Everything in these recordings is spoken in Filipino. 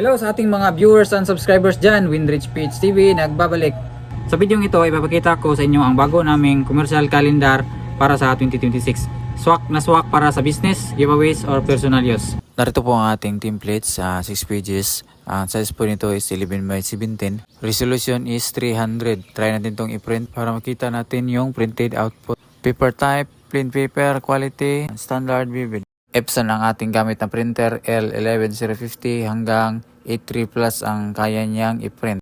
Hello sa ating mga viewers and subscribers dyan, Winrich PH TV nagbabalik. Sa video ito ay ipapakita ko sa inyo ang bago naming commercial calendar para sa 2026. Swak na swak para sa business, giveaways or personal use. Narito po ang ating templates sa 6 pages. Ang size po nito is 11 by 17. Resolution is 300. Try natin itong i-print para makita natin yung printed output. Paper type, plain paper, quality, standard vivid. Epson ang ating gamit na printer, L11050 hanggang 83 plus ang kaya niyang i-print.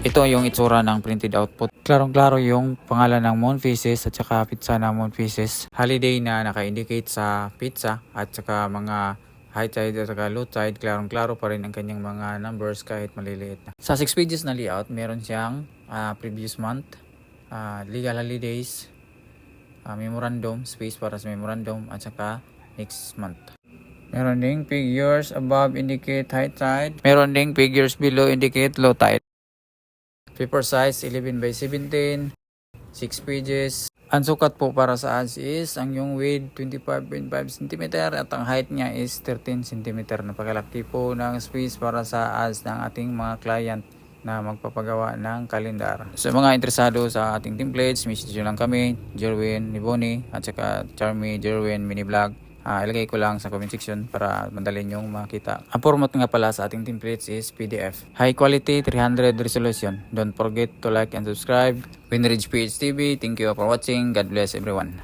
Ito yung itsura ng printed output. Klarong-klaro yung pangalan ng moon phases at saka pizza ng moon phases. Holiday na naka-indicate sa pizza at saka mga high tide at saka low tide. Klarong-klaro pa rin ang kanyang mga numbers kahit maliliit na. Sa 6 pages na layout, meron siyang previous month, legal holidays, memorandum, space para sa memorandum at saka next month. Meron ding figures above indicate high tide. Meron ding figures below indicate low tide. Paper size 11 by 17, 6 pages. Ang sukat po para sa ads is ang yung width 25.5 cm at ang height niya is 13 cm. Napakalaki po ng space para sa ads ng ating mga client na magpapagawa ng kalendar. Sa mga interesado sa ating templates, message nyo lang kami, Jerwin Niboni at saka Charmy Jerwin Mini Vlog. Ilagay ko lang sa comment section para madali nyong makita. Ang format nga pala sa ating templates is PDF. High quality, 300 resolution. Don't forget to like and subscribe. Winrich PH TV, thank you for watching. God bless everyone.